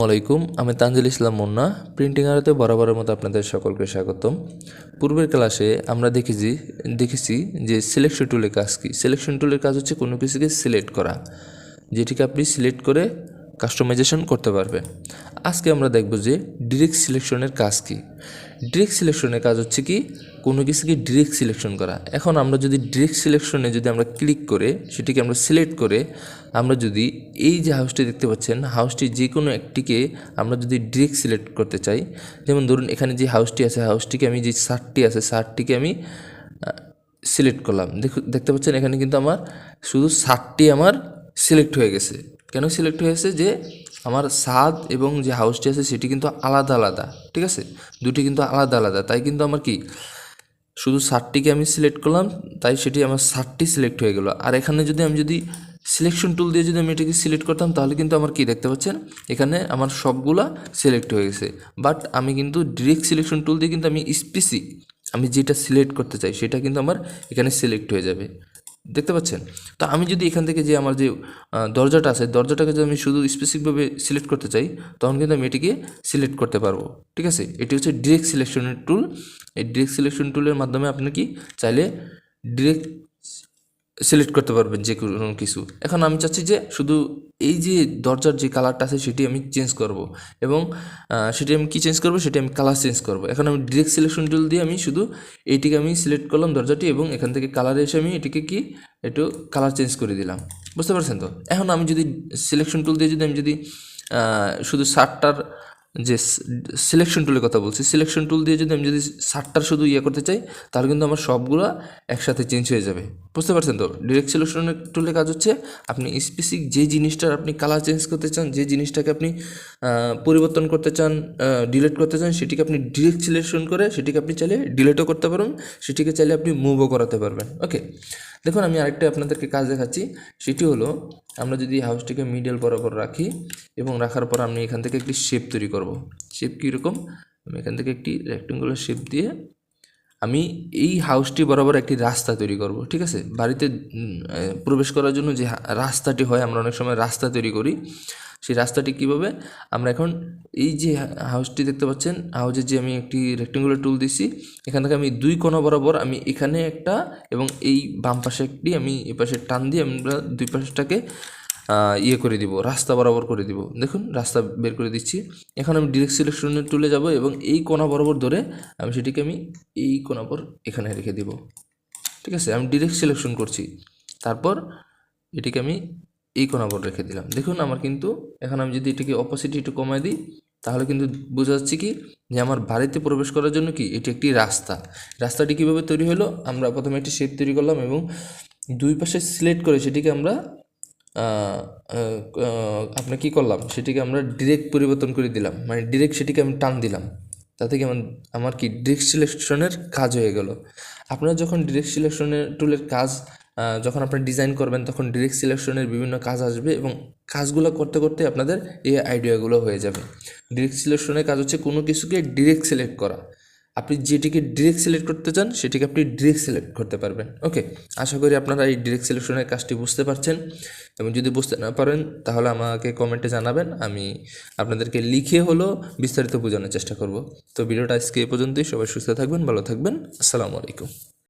আসসালামাইকুম, আমি তানজিল ইসলাম মুন্না। প্রিন্টিং আরতে বরাবরের মতো আপনাদের সকলকে স্বাগতম। পূর্বের ক্লাসে আমরা দেখেছি যে সিলেকশন টুলের কাজ কী। সিলেকশন টুলের কাজ হচ্ছে কোনো কিছুকে সিলেক্ট করা, যেটিকে আপনি সিলেক্ট করে কাস্টমাইজেশন করতে পারবেন। আজকে আমরা দেখব যে ডিরেক্ট সিলেকশনের কাজ কী। ডিরেক্ট সিলেকশনের কাজ হচ্ছে কি, কোনো কিছুকে ডিরেক্ট সিলেকশন করা। এখন আমরা যদি ডিরেক্ট সিলেকশনে যদি আমরা ক্লিক করে সেটিকে আমরা সিলেক্ট করে আমরা যদি এই যে হাউসটি দেখতে পাচ্ছেন, হাউসটি যে কোনো একটিকে আমরা যদি ডিরেক্ট সিলেক্ট করতে চাই, যেমন ধরুন এখানে যে হাউসটি আছে, হাউসটিকে আমি যে শার্টটি আছে শার্টটিকে আমি সিলেক্ট করলাম। দেখতে পাচ্ছেন এখানে কিন্তু আমার শুধু শার্টটি আমার সিলেক্ট হয়ে গেছে। কেন সিলেক্ট হয়েছে? যে আমার ছাদ এবং যে হাউসটি আছে সেটি কিন্তু আলাদা আলাদা, ঠিক আছে, দুটি কিন্তু আলাদা আলাদা। তাই কিন্তু আমার কি শুধু শার্টটিকে আমি সিলেক্ট করলাম, তাই সেটি আমার শার্টটি সিলেক্ট হয়ে গেল। আর এখানে যদি আমি সিলেকশন টুল দিয়ে যদি আমি এটাকে সিলেক্ট করতাম, তাহলে কিন্তু আমার কি দেখতে পাচ্ছেন এখানে আমার সবগুলা সিলেক্ট হয়ে গেছে। বাট আমি কিন্তু ডিরেক্ট সিলেকশন টুল দিয়ে কিন্তু আমি স্পেসিফিক আমি যেটা সিলেক্ট করতে চাই সেটা কিন্তু আমার এখানে সিলেক্ট হয়ে যাবে, দেখতে পাচ্ছেন। তো আমি যদি এখান থেকে যে আমার যে দরজাটা আছে, দরজাটাকে যদি আমি শুধু স্পেসিফিকভাবে সিলেক্ট করতে চাই, তখন কিন্তু আমি এটিকে সিলেক্ট করতে পারবো, ঠিক আছে। এটি হচ্ছে ডিরেক্ট সিলেকশনের টুল। এই ডিরেক্ট সিলেকশন টুলের মাধ্যমে আপনি কি চাইলে ডিরেক্ট সিলেক্ট করতে পারবেন যে কোনো কিছু। এখন আমি চাচ্ছি যে শুধু এই যে দরজার যে কালারটা আছে সেটি আমি চেঞ্জ করব, এবং সেটি আমি কি চেঞ্জ করব, সেটি আমি কালার চেঞ্জ করব। এখন আমি ডিরেক্ট সিলেকশন টুল দিয়ে আমি শুধু এইটিকে আমি সিলেক্ট করলাম দরজাটি, এবং এখান থেকে কালারে এসে আমি এটিকে কি একটু কালার চেঞ্জ করে দিলাম, বুঝতে পারছেন তো। এখন আমি যদি সিলেকশন টুল দিয়ে যদি শুধু শার্টটার যে সিলেকশন টুলের কথা বলছি, সিলেকশন টুল দিয়ে যদি আমি শার্টটার শুধু করতে চাই, তাহলে কিন্তু আমার সবগুলো একসাথে চেঞ্জ হয়ে যাবে, বুঝতে পারছেন তো। ডিরেক্ট সিলেকশনের টুলের কাজ হচ্ছে আপনি স্পেসিফিক যে জিনিসটার আপনি কালার চেঞ্জ করতে চান, যে জিনিসটাকে আপনি পরিবর্তন করতে চান, ডিলিট করতে চান, সেটিকে আপনি ডিরেক্ট সিলেকশন করে সেটিকে আপনি চাইলে ডিলিটও করতে পারবেন, সেটিকে চাইলে আপনি মুভও করাতে পারবেন। ওকে, দেখুন আমি আরেকটা আপনাদেরকে কাজ দেখাচ্ছি। সেটি হলো আমরা যদি হাউসটিকে মিডল বরাবর রাখি, এবং রাখার পর আমি এখান থেকে একটি শেপ তৈরি করব। শেপ কীরকম? আমি এখান থেকে একটি রেক্টেঙ্গুলার শেপ দিয়ে আমি এই হাউসটি বরাবর একটি রাস্তা তৈরি করব, ঠিক আছে। বাড়িতে প্রবেশ করার জন্য যে রাস্তাটি হয়, আমরা অনেক সময় রাস্তা তৈরি করি। সেই রাস্তাটি কীভাবে আমরা এখন এই যে হাউসটি দেখতে পাচ্ছেন, হাউসের যে আমি একটি রেক্টেঙ্গুলার টুল দিছি, এখান থেকে আমি দুই কোণা বরাবর আমি এখানে একটা এবং এই বাম পাশে একটি আমি এ পাশে টান দিয়ে আমরা দুই পাশটাকে করে দিব, রাস্তা বরাবর করে দিব। দেখুন রাস্তা বের করে দিচ্ছি। এখন আমি ডিরেক্ট সিলেকশনের টুলে যাব, এবং এই কোণা বরাবর ধরে আমি সেটিকে আমি এই কোণা পর এখানে রেখে দিব, ঠিক আছে। আমি ডিরেক্ট সিলেকশন করছি, তারপর এটিকে আমি এই কোণা পর রেখে দিলাম। দেখুন আমার কিন্তু এখন আমি যদি এটিকে অপোজিট একটু কমায় দিই, তাহলে কিন্তু বোঝা যাচ্ছে কি যে আমার বাড়িতে প্রবেশ করার জন্য কি এটি একটি রাস্তা। রাস্তাটি কীভাবে তৈরি হলো? আমরা প্রথমে একটি শেপ তৈরি করলাম, এবং দুই পাশে সিলেক্ট করে সেটিকে আমরা আপনি কী করলাম, সেটিকে আমরা ডিরেক্ট পরিবর্তন করে দিলাম, মানে ডিরেক্ট সেটিকে আমি টান দিলাম। তাতে কি আমার কি ডিরেক্ট সিলেকশনের কাজ হয়ে গেল। আপনারা যখন ডিরেক্ট সিলেকশনের টুলের কাজ যখন আপনারা ডিজাইন করবেন, তখন ডিরেক্ট সিলেকশনের বিভিন্ন কাজ আসবে, এবং কাজগুলো করতে করতে আপনাদের এই আইডিয়াগুলো হয়ে যাবে। ডিরেক্ট সিলেকশনের কাজ হচ্ছে কোনো কিছুকে ডিরেক্ট সিলেক্ট করা। আপনি যেটিকে ডিরেক্ট সিলেক্ট করতে চান সেটিকে আপনি ডিরেক্ট সিলেক্ট করতে পারবেন। ওকে, আশা করি আপনারা এই ডিরেক্ট সিলেকশনের কাজটি বুঝতে পারছেন, এবং যদি বুঝতে না পারেন তাহলে আমাকে কমেন্টে জানাবেন, আমি আপনাদেরকে লিখে বিস্তারিত বোঝানোর চেষ্টা করব। তো ভিডিওটা আজকে এই পর্যন্তই। সবাই সুস্থ থাকবেন, ভালো থাকবেন। আসসালামু আলাইকুম।